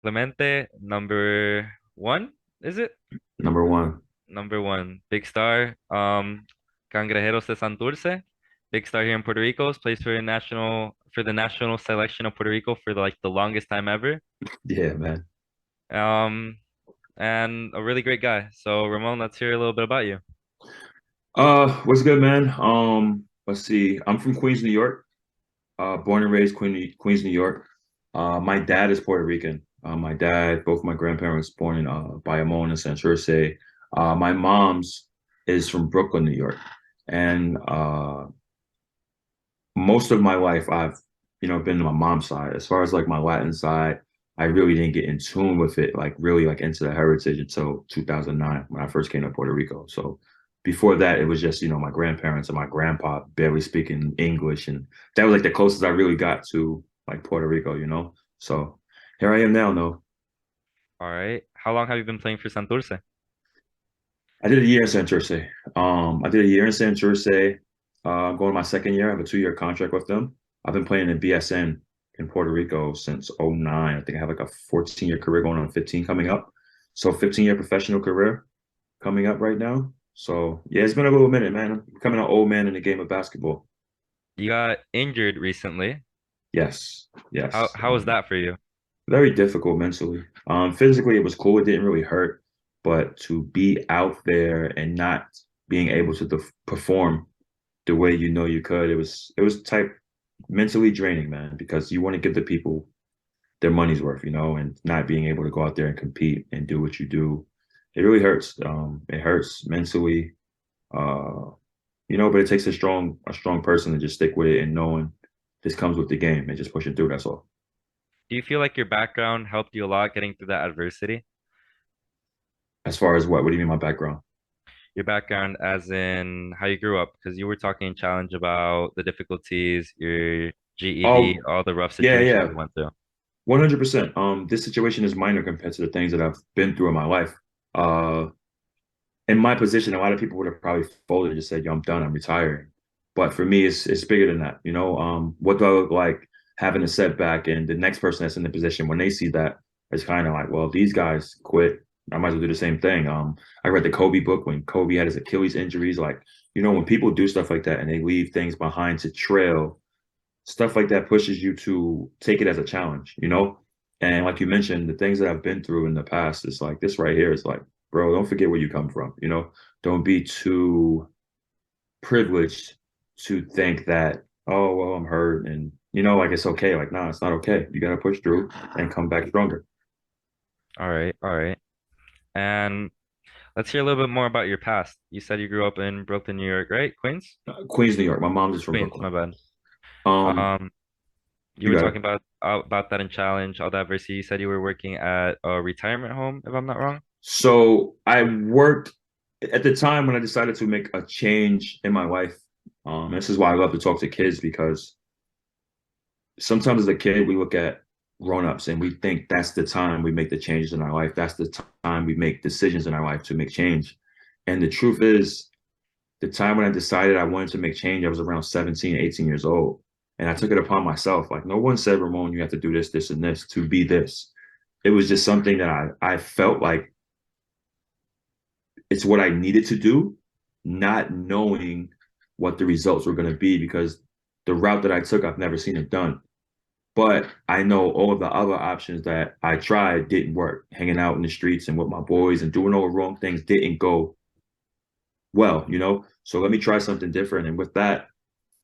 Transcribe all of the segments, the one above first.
Clemente, number one, is it? Number one. Number one, big star. Cangrejeros de Santurce, big star here in Puerto Rico. Plays for the national selection of Puerto Rico for like the longest time ever. Yeah, man. Um, and a really great guy. So Ramon, let's hear a little bit about you. What's good, man? Let's see. I'm from Queens, New York. Born and raised Queens, New York. My dad is Puerto Rican. My dad, both my grandparents born in Bayamon and Santurce. My mom's is from Brooklyn, New York. And most of my life I've been to my mom's side. As far as like my Latin side, I really didn't get in tune with it, like really like into the heritage until 2009 when I first came to Puerto Rico. So before that, it was just, my grandparents and my grandpa barely speaking English. And that was like the closest I really got to like Puerto Rico. So here I am now, though. All right. How long have you been playing for Santurce? I did a year in Santurce. I did a year in Santurce. I'm going my second year. I have a 2-year contract with them. I've been playing in BSN in Puerto Rico since '09. I think I have like a 14-year career going on 15 coming up. So 15-year professional career coming up right now. So yeah, it's been a little minute, man. I'm becoming an old man in the game of basketball. You got injured recently. Yes, How yes. how was that for you? Very difficult mentally. Physically, it was cool. It didn't really hurt, but to be out there and not being able to perform the way you know you could, it was type mentally draining, man, because you want to give the people their money's worth, and not being able to go out there and compete and do what you do, it really hurts. It hurts mentally, uh, but it takes a strong person to just stick with it and knowing this comes with the game and just pushing through. That's all. Do you feel like your background helped you a lot getting through that adversity? As far as what do you mean my background? Your background as in how you grew up, because you were talking in challenge about the difficulties, your GED, Oh, all the rough yeah, situations yeah. you went through. 100%. This situation is minor compared to the things that I've been through in my life. Uh, in my position, a lot of people would have probably folded and just said, "Yo, I'm done. I'm retiring." But for me, it's bigger than that. What do I look like having a setback, and the next person that's in the position when they see that, it's kind of like, well, these guys quit. I might as well do the same thing. I read the Kobe book when Kobe had his Achilles injuries. Like, when people do stuff like that and they leave things behind to trail, stuff like that pushes you to take it as a challenge. And like you mentioned, the things that I've been through in the past, it's like this right here is like, bro, don't forget where you come from. Don't be too privileged to think that, oh, well, I'm hurt and, like it's okay. Like, no, it's not okay. You got to push through and come back stronger. All right, all right. And let's hear a little bit more about your past. You said you grew up in Brooklyn, New York, right? Queens? Queens, New York. My mom's is from Queens, my Brooklyn. bad. Um, Um, you you were got talking it. about that in challenge, all that adversity. You said you were working at a retirement home, if I'm not wrong. So I worked at the time when I decided to make a change in my life. This is why I love to talk to kids because sometimes as a kid, we look at grown-ups and we think that's the time we make the changes in our life. That's the time we make decisions in our life to make change. And the truth is, the time when I decided I wanted to make change, I was around 17, 18 years old. And I took it upon myself. Like, no one said, Ramon, you have to do this, this, and this to be this. It was just something that I felt like it's what I needed to do, not knowing what the results were going to be because the route that I took, I've never seen it done. But I know all of the other options that I tried didn't work. Hanging out in the streets and with my boys and doing all the wrong things didn't go well. So let me try something different. And with that,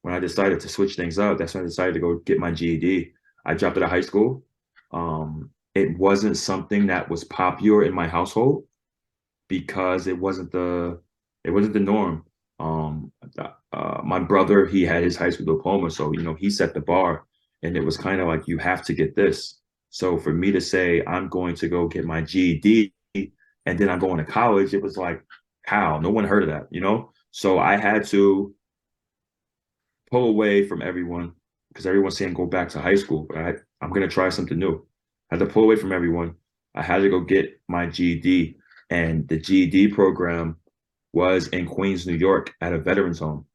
when I decided to switch things up, that's when I decided to go get my GED. I dropped out of high school. It wasn't something that was popular in my household because it wasn't the norm. My brother, he had his high school diploma, so he set the bar, and it was kind of like you have to get this. So for me to say I'm going to go get my GED and then I'm going to college, it was like how no one heard of that. So I had to pull away from everyone because everyone's saying go back to high school, but I'm gonna try something new. I had to pull away from everyone. I had to go get my GED, and the GED program was in Queens, New York, at a veterans home,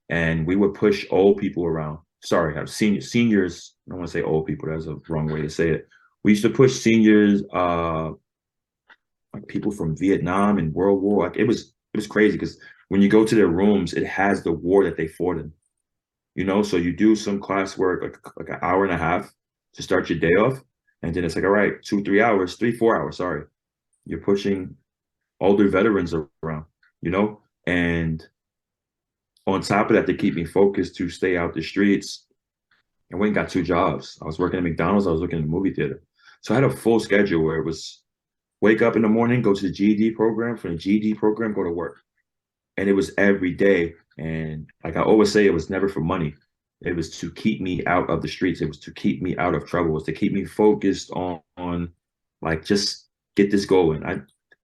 and we would push old people around. Sorry, I have seniors. I don't want to say old people. That's a wrong way to say it. we used to push seniors, like people from Vietnam and World War. Like it was crazy because when you go to their rooms, it has the war that they fought in. So you do some classwork like an hour and a half to start your day off, and then it's like, all right, 2, 3 hours, 3, 4 hours. Sorry, you're pushing older veterans around, and on top of that, to keep me focused to stay out the streets, I went and got 2 jobs. I was working at McDonald's, I was working in a movie theater. So I had a full schedule where it was wake up in the morning, go to the GED program, from the GED program, go to work. And it was every day. And like I always say, it was never for money. It was to keep me out of the streets. It was to keep me out of trouble. It was to keep me focused on like just get this going.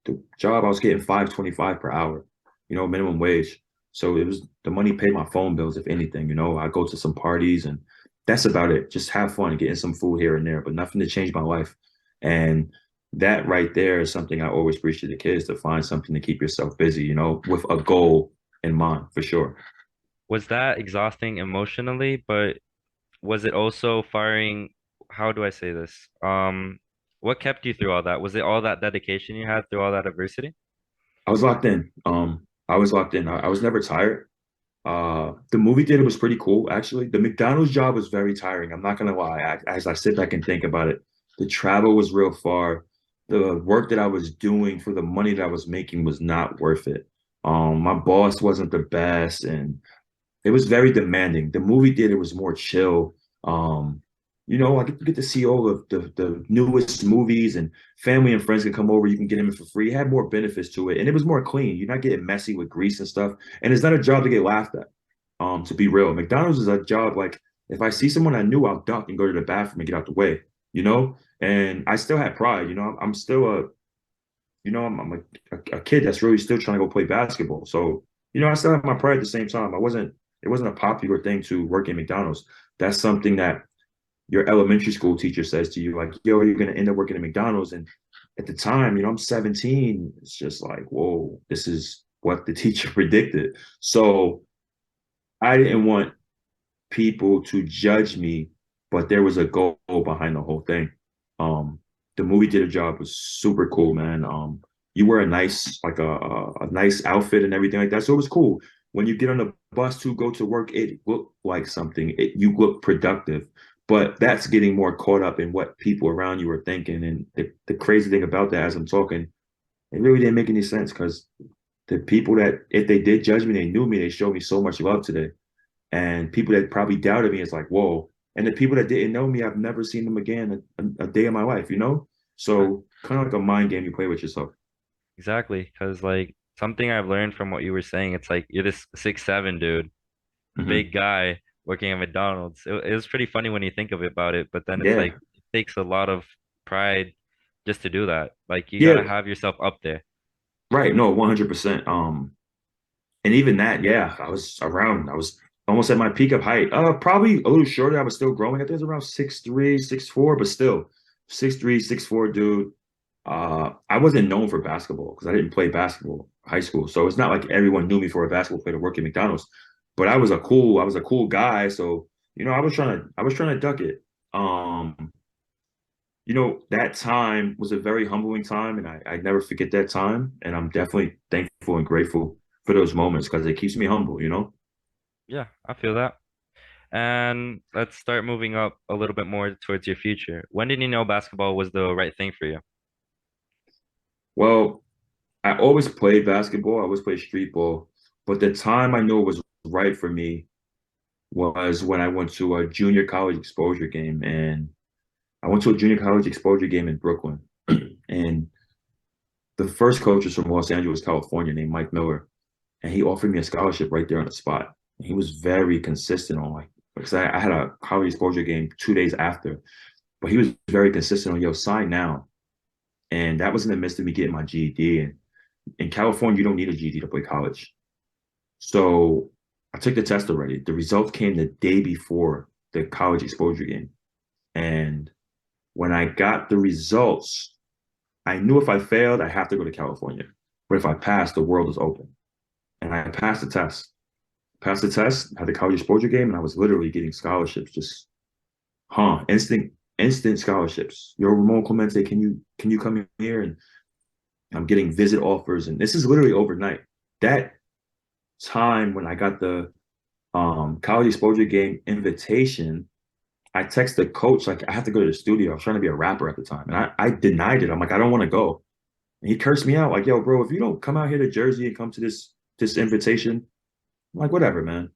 The job I was getting 5.25 per hour, minimum wage. So it was the money paid my phone bills, if anything. I go to some parties and that's about it. Just have fun, getting some food here and there, but nothing to change my life. And that right there is something I always preach to the kids, to find something to keep yourself busy, with a goal in mind for sure. Was that exhausting emotionally, but was it also firing, how do I say this? What kept you through all that? Was it all that dedication you had through all that adversity? I was locked in. I was locked in. I was never tired. The movie theater was pretty cool, actually. The McDonald's job was very tiring. I'm not gonna lie. As I sit back and think about it, the travel was real far. The work that I was doing for the money that I was making was not worth it. My boss wasn't the best, and it was very demanding. The movie theater was more chill. I get to see all of the newest movies, and family and friends can come over. You can get them in for free. It had more benefits to it, and it was more clean. You're not getting messy with grease and stuff. And it's not a job to get laughed at. To be real, McDonald's is a job like if I see someone I knew, I'll duck and go to the bathroom and get out the way. And I still had pride. I'm still I'm a kid that's really still trying to go play basketball. So, I still have my pride at the same time. It wasn't a popular thing to work at McDonald's. That's something that your elementary school teacher says to you, like, yo, you're gonna end up working at McDonald's. And at the time, I'm 17. It's just like, whoa, this is what the teacher predicted. So I didn't want people to judge me, but there was a goal behind the whole thing. Um, the movie theater job was super cool, man. You wear a nice, like a nice outfit and everything like that. So it was cool. When you get on the bus to go to work, it looked like something. You look productive. But that's getting more caught up in what people around you are thinking. And the crazy thing about that, as I'm talking, it really didn't make any sense because the people that, if they did judge me, they knew me, they showed me so much love today. And people that probably doubted me, it's like, whoa. And the people that didn't know me, I've never seen them again a day in my life. Uh, So kind of like a mind game you play with yourself. Exactly, because like something I've learned from what you were saying, it's like you're this 6'7" dude, Hmm. big guy working at McDonald's. It was pretty funny when you think of it about it, but then it's like Yeah. it takes a lot of pride just to do that. Like you gotta Yeah. have yourself up there. Right. No, 100%. And even that, yeah, I was almost at my peak of height. Probably a little shorter. I was still growing. I think it was around 6'3", 6'4", but still 6'3", 6'4", dude. I wasn't known for basketball because I didn't play basketball in high school. So it's not like everyone knew me for a basketball player to work at McDonald's. But I was a cool guy. So, I was trying to duck it. That time was a very humbling time, and I never forget that time. And I'm definitely thankful and grateful for those moments because it keeps me humble. Yeah, I feel that. And let's start moving up a little bit more towards your future. When did you know basketball was the right thing for you? Well, I always played basketball, I always played street ball, but the time I knew it was right for me was when I went to a junior college exposure game. And I went to a junior college exposure game in Brooklyn. And the first coach was from Los Angeles, California, named Mike Miller. And he offered me a scholarship right there on the spot. And he was very consistent on like, because I had a college exposure game 2 days after, but he was very consistent on, yo, sign now. And that was in the midst of me getting my GED. And in California, you don't need a GED to play college. So I took the test already. The results came the day before the college exposure game. And when I got the results, I knew if I failed, I have to go to California. But if I passed, the world is open. And I passed the test. Passed the test, had the college exposure game, and I was literally getting scholarships. Just, instant instant scholarships. Yo, Ramon Clemente, can you come here? And I'm getting visit offers, and this is literally overnight. That time when I got the college exposure game invitation, I text the coach like I have to go to the studio. I was trying to be a rapper at the time, and I denied it. I'm like, I don't want to go. And he cursed me out like, yo, bro, if you don't come out here to Jersey and come to this invitation, I'm like, whatever, man.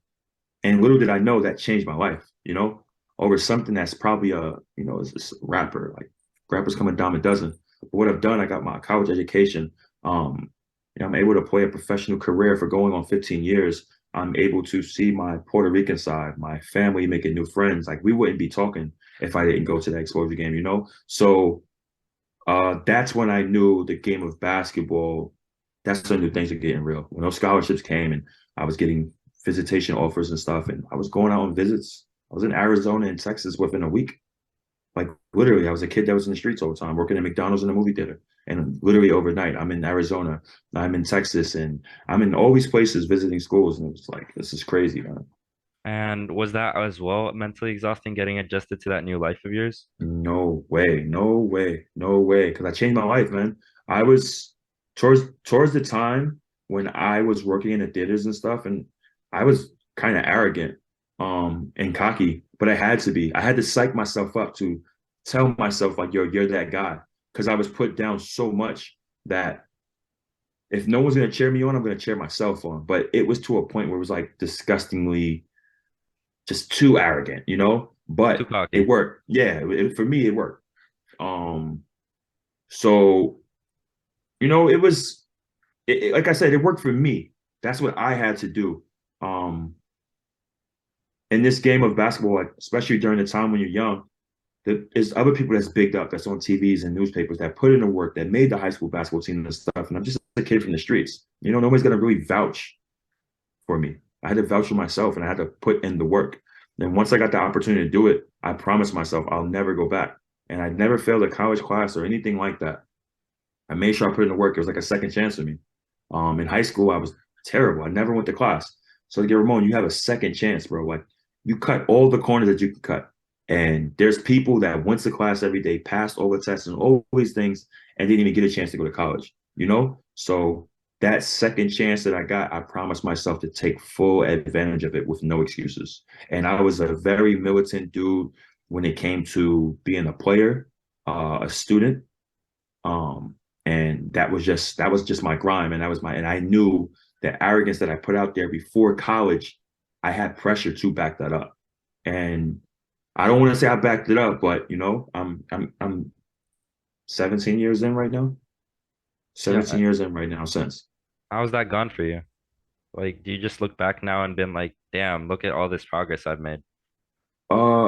And little did I know that changed my life, over something that's probably is this rapper. Like rappers come a dime a dozen. But what I've done, I got my college education. Um, I'm able to play a professional career for going on 15 years. I'm able to see my Puerto Rican side, my family making new friends. Like we wouldn't be talking if I didn't go to that exposure game. So that's when I knew the game of basketball. That's when the things are getting real. When those scholarships came and I was getting visitation offers and stuff, and I was going out on visits. I was in Arizona and Texas within a week. Like literally, I was a kid that was in the streets all the time, working at McDonald's in the movie theater. And literally overnight, I'm in Arizona, I'm in Texas, and I'm in all these places visiting schools. And it was like, this is crazy, man. And was that as well mentally exhausting getting adjusted to that new life of yours? No way, no way, no way. Because I changed my life, man. I was towards the time when I was working in the theaters and stuff, and I was kind of arrogant, and cocky, but I had to be. I had to psych myself up to tell myself like, yo, you're that guy. Because I was put down so much that if no one's gonna cheer me on, I'm gonna cheer myself on. But it was to a point where it was like disgustingly just too arrogant. Too But it cocky. worked. Yeah, for me, it worked. Um, so it was like I said, it worked for me. That's what I had to do. Um, in this game of basketball, like especially during the time when you're young, there's other people that's bigged up, that's on TVs and newspapers that put in the work, that made the high school basketball team and stuff. And I'm just a kid from the streets. Nobody's gonna really vouch for me. I had to vouch for myself and I had to put in the work. And once I got the opportunity to do it, I promised myself I'll never go back. And I never failed a college class or anything like that. I made sure I put in the work. It was like a second chance for me. In high school, I was terrible. I never went to class. So to get Ramon, you have a second chance, bro. Like you cut all the corners that you can cut. And there's people that went to class every day, passed all the tests and all these things, and didn't even get a chance to go to college. So that second chance that I got, I promised myself to take full advantage of it with no excuses. And I was a very militant dude when it came to being a player, a student, um, and that was just my grind, and I knew the arrogance that I put out there before college, I had pressure to back that up. And I don't want to say I backed it up, but I'm 17 years in right now. Yeah. 17 years in right now since. How's that gone for you? Like, do you just look back now and been like, damn, look at all this progress I've made?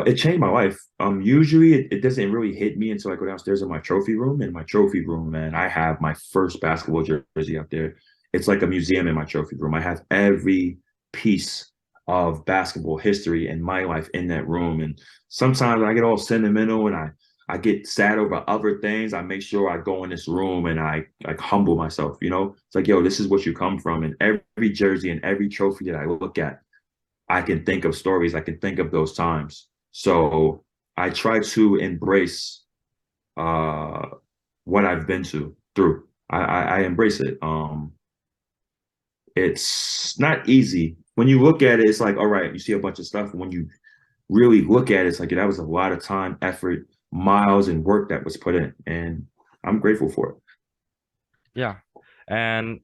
It changed my life. Usually it doesn't really hit me until I go downstairs in my trophy room. In my trophy room, man, I have my first basketball jersey up there. It's like a museum in my trophy room. I have every piece of basketball history in my life in that room. And sometimes I get all sentimental and I get sad over other things. I make sure I go in this room and I like humble myself. It's like, yo, this is what you come from. And every jersey and every trophy that I look at, I can think of stories. I can think of those times. So I try to embrace uh, what I've been through. I embrace it. It's not easy. When you look at it, it's like, all right, you see a bunch of stuff. When you really look at it, it's like that was a lot of time, effort, miles, and work that was put in. And I'm grateful for it. Yeah. And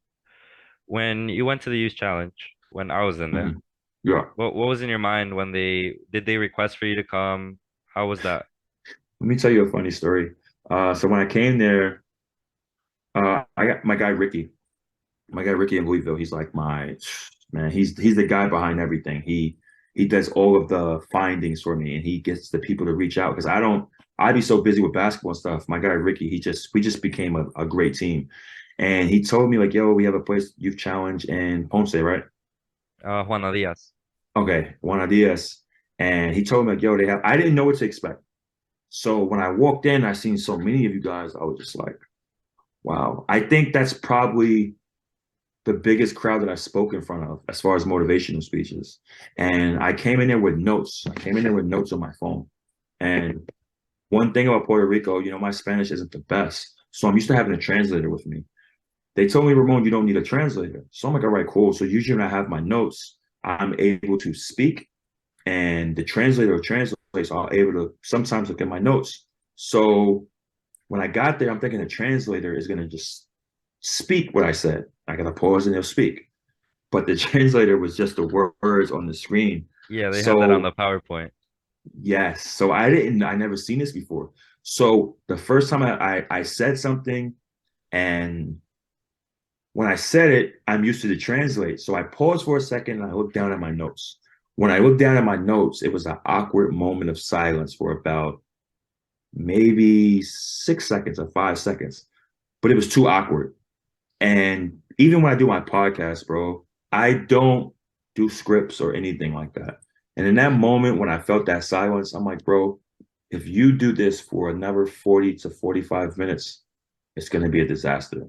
when you went to the youth challenge, when I was in there, Mhm. Yeah. what was in your mind when they request for you to come? How was that? Let me tell you a funny story. So when I came there, I got my guy Ricky in Louisville. He's like my man. He's the guy behind everything. He does all of the findings for me, and he gets the people to reach out because I don't. I'd be so busy with basketball and stuff. My guy Ricky, we just became a great team, and he told me like, yo, we have a place youth challenge in Ponce, right? Juana Diaz. Okay, Juan Diaz, and he told me like, yo, they have. I didn't know what to expect. So when I walked in, I seen so many of you guys. I was just like, wow. I think that's probably the biggest crowd that I spoke in front of as far as motivational speeches. And I came in there with notes. I came in there with notes on my phone. And one thing about Puerto Rico, my Spanish isn't the best. So I'm used to having a translator with me. They told me, Ramon, you don't need a translator. So I'm like, all right, cool. So usually when I have my notes, I'm able to speak and the translator translates. So I'm able to sometimes look at my notes. So when I got there, I'm thinking the translator is going to just speak what I said. I got to pause and they'll speak. But the translator was just the words on the screen. Yeah, they had that on So the PowerPoint. yes, so I never seen this before. So the first time I said something, and when I said it, I'm used to the translate. So I paused for a second and I looked down at my notes. When I looked down at my notes, it was an awkward moment of silence for about maybe 6 seconds or 5 seconds, but it was too awkward. And even when I do my podcast, bro, I don't do scripts or anything like that. And in that moment, when I felt that silence, I'm like, bro, if you do this for another 40 to 45 minutes, it's going to be a disaster.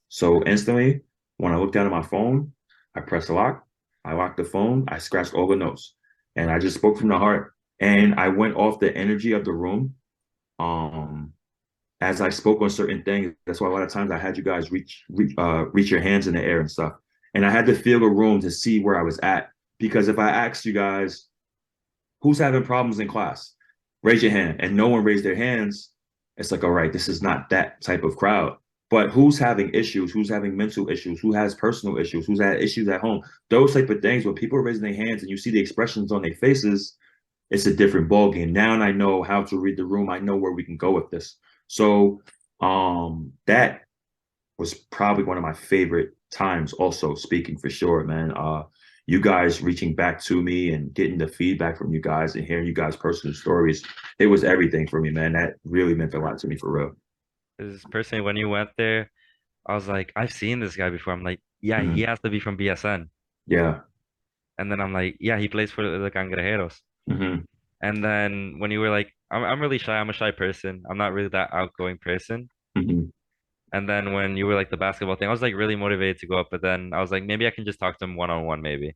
So instantly, when I looked down at my phone, I pressed lock. I locked the phone. I scratched all the notes, and I just spoke from the heart. And I went off the energy of the room. Um, as I spoke on certain things, that's why a lot of times I had you guys reach your hands in the air and stuff. And I had to feel the room to see where I was at. Because if I asked you guys, who's having problems in class? Raise your hand. And no one raised their hands. It's like, all right, this is not that type of crowd. But who's having issues? Who's having mental issues? Who has personal issues? Who's had issues at home? Those type of things, when people are raising their hands and you see the expressions on their faces, it's a different ballgame. Now I know how to read the room. I know where we can go with this. So that was probably one of my favorite times also speaking for sure, man. You guys reaching back to me and getting the feedback from you guys and hearing you guys' personal stories, it was everything for me, man. That really meant a lot to me for real. Because personally, when you went there, I was like, I've seen this guy before. I'm like, yeah, he Hmm. has to be from BSN. Yeah. And then I'm like, yeah, he plays for the Cangrejeros. Hmm. And then when you were like, I'm really shy. I'm a shy person. I'm not really that outgoing person. Hmm. And then when you were like the basketball thing, I was like really motivated to go up. But then I was like, maybe I can just talk to him one on one, maybe.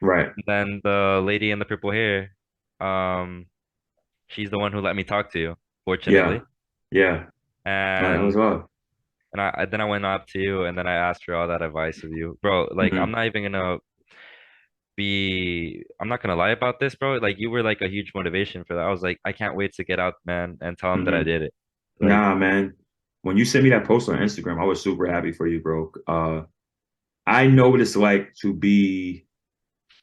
Right. And then the lady in the purple hair, um, she's the one who let me talk to you, Yeah. fortunately. Yeah. That was And well. then I went up to you and then I asked for all that advice of you. Bro, like Hmm. I'm not gonna lie about this, bro. Like you were like a huge motivation for that. I was like, I can't wait to get out, man, and tell him that I Hmm. did it. Like, Nah, man. When you sent me that post on Instagram, I was super happy for you, bro. I know what it's like to be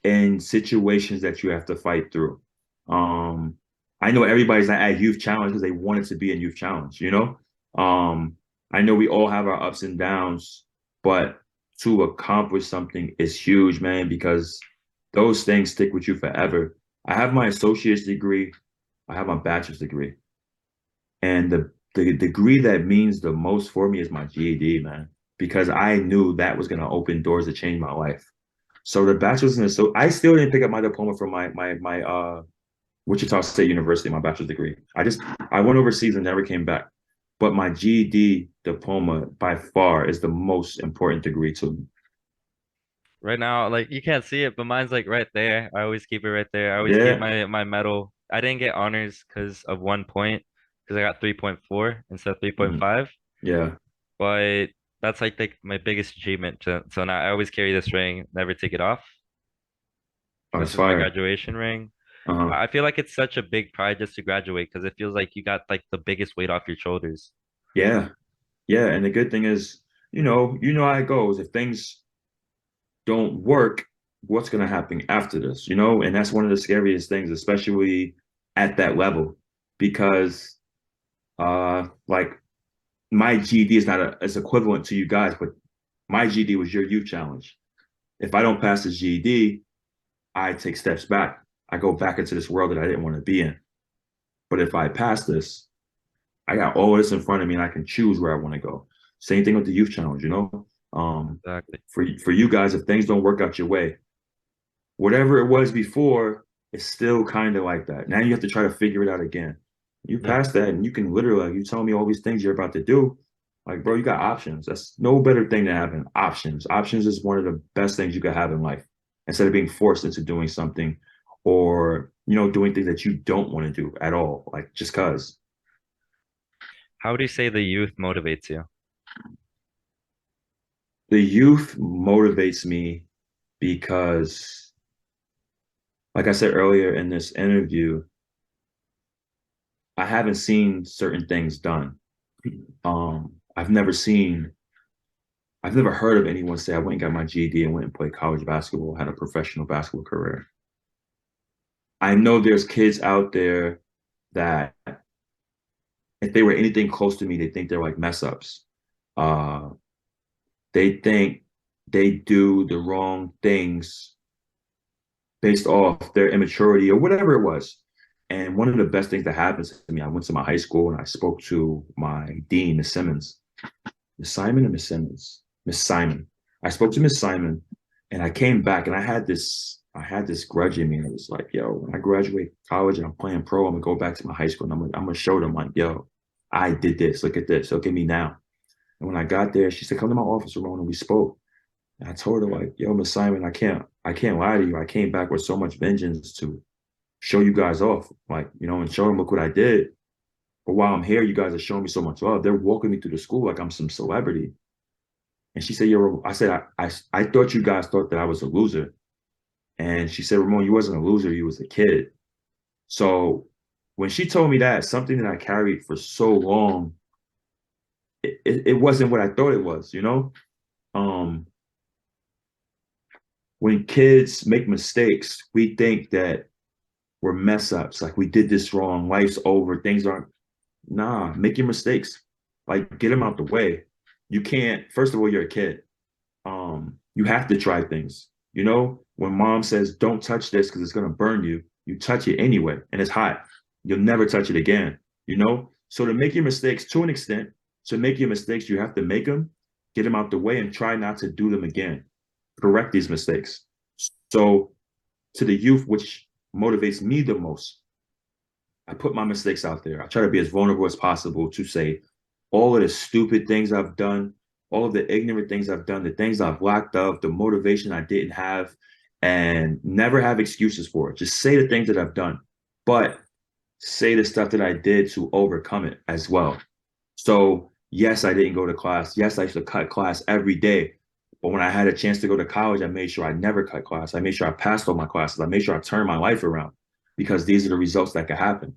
in situations that you have to fight through. Um, I know everybody's not at youth challenge because they wanted to be in youth challenge, you know? Um, I know we all have our ups and downs, but to accomplish something is huge, man, because those things stick with you forever. I have my associate's degree, I have my bachelor's degree. And the degree that means the most for me is my GED, man, because I knew that was gonna open doors to change my life. So the bachelor's in so I still didn't pick up my diploma from my Wichita State University, my bachelor's degree. I went overseas and never came back. But my GED diploma by far is the most important degree to me. right now, like you can't see it, but mine's like right there. I always keep it right there. I always keep Yeah. my medal. I didn't get honors because of 1 point, because I got 3.4 instead of Hmm. 3.5. Yeah. But that's like my biggest achievement. So now I always carry this ring, never take it off. Oh, This that's is my fire. graduation ring. Uh-huh. I feel like it's such a big pride just to graduate because it feels like you got like the biggest weight off your shoulders. Yeah. Yeah. And the good thing is, you know how it goes. If things don't work, what's going to happen after this, And that's one of the scariest things, especially at that level, because like my GD is not as equivalent to you guys, but my GD was your youth challenge. If I don't pass the GED, I take steps back. I go back into this world that I didn't want to be in. But if I pass this, I got all this in front of me and I can choose where I want to go. Same thing with the youth challenge. Exactly. For you guys, if things don't work out your way, whatever it was before, it's still kind of like that. Now you have to try to figure it out again. You Yeah. pass that, and you can literally, like, you tell me all these things you're about to do. Like, bro, you got options. That's no better thing than having options. Options is one of the best things you could have in life instead of being forced into doing something or, doing things that you don't want to do at all, like just cause. How would you say the youth motivates you? The youth motivates me because, like I said earlier in this interview, I haven't seen certain things done. I've never seen, I've never heard of anyone say I went and got my GED and went and played college basketball, had a professional basketball career. I know there's kids out there that if they were anything close to me, they think they're like mess ups. Uh, they think they do the wrong things based off their immaturity or whatever it was. And one of the best things that happens to me, I went to my high school and I spoke to my dean, Miss Simmons. Miss Simon or Miss Simmons? Miss Simon. I spoke to Miss Simon and I came back and I had this grudge in me. And it was like, yo, when I graduate college and I'm playing pro, I'm gonna go back to my high school and I'm gonna show them like, yo, I did this. Look at this. Look at me now. And when I got there, she said, come to my office, Ramon, and we spoke. And I told her, like, yo, Miss Simon, I can't lie to you. I came back with so much vengeance to show you guys off, like, and show them, look what I did. But while I'm here, you guys are showing me so much love. They're walking me through the school like I'm some celebrity. And she said, "Yo," I said, I thought you guys thought that I was a loser. And she said, Ramon, you wasn't a loser, you was a kid. So when she told me that, something that I carried for so long, it wasn't what I thought it was. Um, when kids make mistakes, we think that we're mess ups, like we did this wrong, life's over, things aren't. Nah, make your mistakes. Like get them out the way. You can't, first of all, you're a kid. You have to try things. When mom says, don't touch this because it's gonna burn you, you touch it anyway, and it's hot. You'll never touch it again. So to make your mistakes to an extent, to make your mistakes, you have to make them, get them out the way, and try not to do them again. Correct these mistakes. So to the youth, which motivates me the most, I put my mistakes out there. I try to be as vulnerable as possible to say all of the stupid things I've done, all of the ignorant things I've done, the things I've lacked of, the motivation I didn't have, and never have excuses for it. Just say the things that I've done, but say the stuff that I did to overcome it as well. So, yes, I didn't go to class. Yes, I used to cut class every day. But when I had a chance to go to college, I made sure I never cut class. I made sure I passed all my classes. I made sure I turned my life around because these are the results that could happen.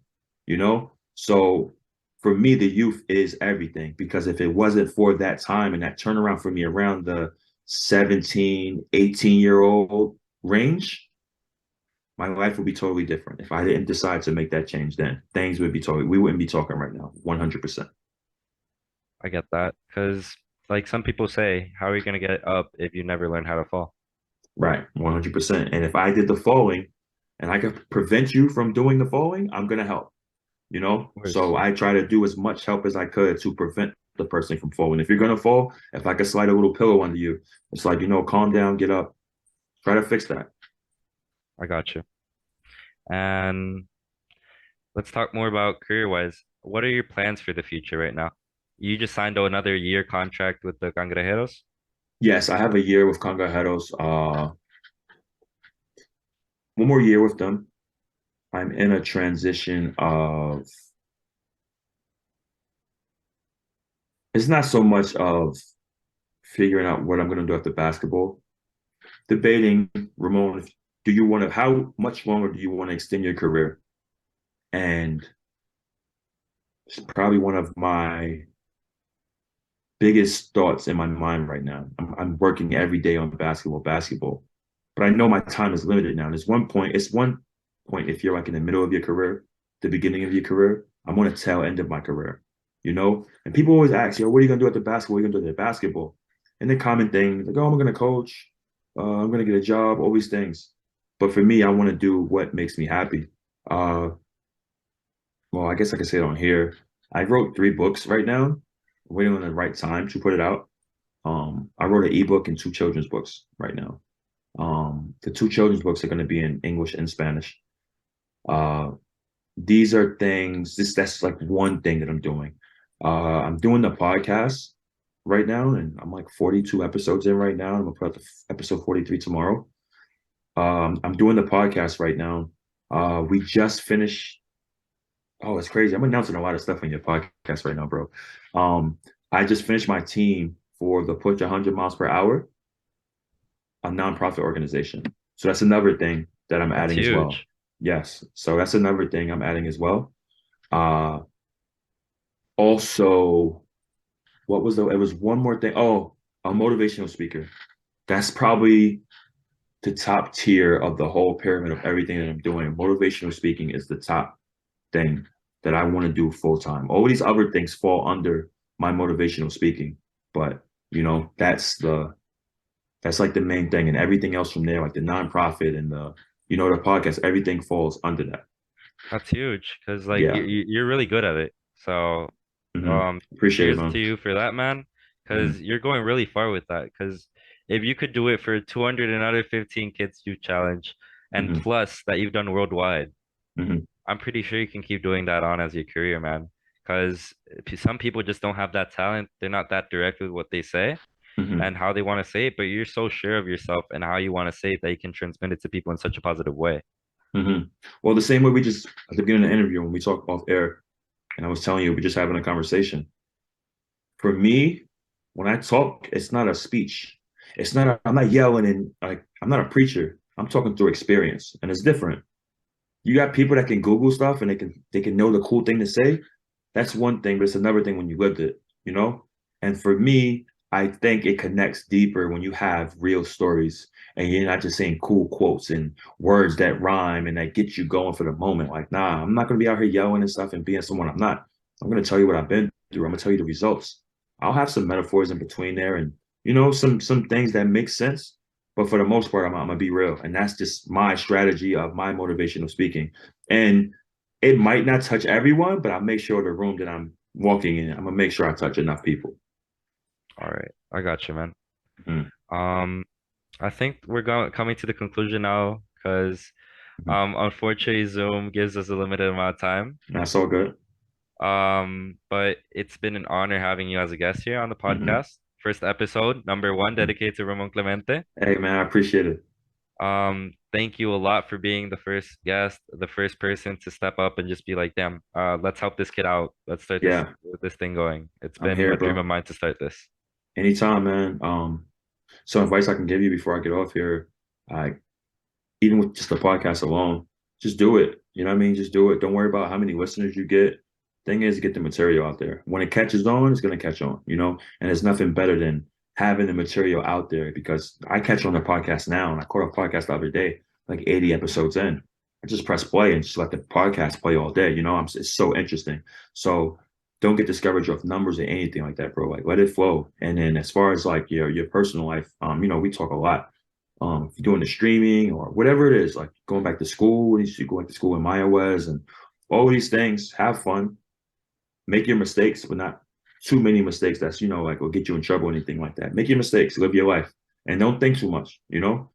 So for me, the youth is everything because if it wasn't for that time and that turnaround for me around the 17, 18-year-old range, my life would be totally different. If I didn't decide to make that change then, things would be we wouldn't be talking right now, 100%. I get that. Because, like some people say, how are you going to get up if you never learn how to fall? Right, 100%. And if I did the falling and I could prevent you from doing the falling, I'm going to help, Of So course. I try to do as much help as I could to prevent the person from falling. If you're going to fall, if I could slide a little pillow under you, it's like, calm down, get up, try to fix that. I got you. And let's talk more about career-wise. What are your plans for the future right now? You just signed another year contract with the Cangrejeros? Yes, I have a year with Cangrejeros, one more year with them. I'm in a transition of, it's not so much of figuring out what I'm going to do after basketball, debating, Ramon, how much longer do you want to extend your career? And it's probably one of my biggest thoughts in my mind right now. I'm working every day on basketball, but I know my time is limited now. It's one point if you're like in the middle of your career, the beginning of your career. I'm on the tail end of my career. And people always ask, yo, what are you gonna do after basketball? What are you gonna do after basketball? And the common thing, like, oh, I'm gonna coach, I'm gonna get a job, all these things. But for me, I want to do what makes me happy. Uh, well, I guess I can say it on here. I wrote 3 books right now. I'm waiting on the right time to put it out. I wrote an ebook and 2 children's books right now. The 2 children's books are going to be in English and Spanish. Uh, these are things. That's like one thing that I'm doing. I'm doing the podcast right now, and I'm like 42 episodes in right now. I'm gonna put out the episode 43 tomorrow. I'm doing the podcast right now. We just finished Oh, it's crazy. I'm announcing a lot of stuff on your podcast right now, bro. Um, I just finished my team for the Push 100 miles per hour, a nonprofit organization. So that's another thing that I'm That's adding as well. huge. Yes. So that's another thing I'm adding as well. Uh, Also, what was the, it was one more thing. Oh, a motivational speaker. That's probably the top tier of the whole pyramid of everything that I'm doing. Motivational speaking is the top thing that I want to do full time. All these other things fall under my motivational speaking, but that's like the main thing, and everything else from there, like the nonprofit and the podcast, everything falls under that. That's huge because like Yeah. you're really good at it. So Appreciate it, cheers to man. you for that, man. hmm Because you're going really far with that. Because if you could do it for 200 and other 15 kids you challenge, and hmm plus that you've done worldwide, hmm I'm pretty sure you can keep doing that on as your career, man. Because some people just don't have that talent. They're not that direct with what they say hmm and how they want to say it, but you're so sure of yourself and how you want to say it that you can transmit it to people in such a positive way. hmm Well, the same way we just at the beginning of the interview when we talked off air, and I was telling you we're just having a conversation. For me, when I talk, it's not a speech. It's not. I'm not yelling and like I'm not a preacher. I'm talking through experience, and it's different. You got people that can Google stuff and they can know the cool thing to say. That's one thing, but it's another thing when you lived it, you know? And for me, I think it connects deeper when you have real stories and you're not just saying cool quotes and words that rhyme and that get you going for the moment. Like, nah, I'm not gonna be out here yelling and stuff and being someone I'm not. I'm gonna tell you what I've been through. I'm gonna tell you the results. I'll have some metaphors in between there and some things that make sense. But for the most part, I'm gonna be real. And that's just my strategy of my motivational speaking. And it might not touch everyone, but I make sure the room that I'm walking in, I'm gonna make sure I touch enough people. All right, I got you, man. Mhm, Um, I think we're going coming to the conclusion now because mhm. unfortunately Zoom gives us a limited amount of time. That's all good. But it's been an honor having you as a guest here on the Mhm, podcast. First episode, number one, mhm. dedicated to Ramon Clemente. Hey man, I appreciate it. Thank you a lot for being the first guest, the first person to step up and just be like, damn, let's help this kid out. Let's start Yeah, this thing going. It's I'm been here, a dream bro. of mine to start this. Anytime, man. Some advice I can give you before I get off here. I even with just the podcast alone, just do it. You know what I mean? Just do it. Don't worry about how many listeners you get. Thing is, get the material out there. When it catches on, it's gonna catch on. And there's nothing better than having the material out there because I catch on the podcast now, and I caught a podcast the other day, like 80 episodes in. I just press play and just let the podcast play all day. It's so interesting. So don't get discouraged off numbers or anything like that, bro. Like let it flow. And then as far as like your personal life, we talk a lot if you're doing the streaming or whatever it is, like going back to school, you should go back to school in iOS and all these things, have fun, make your mistakes, but not too many mistakes that's, like will get you in trouble or anything like that. Make your mistakes, live your life, and don't think too much.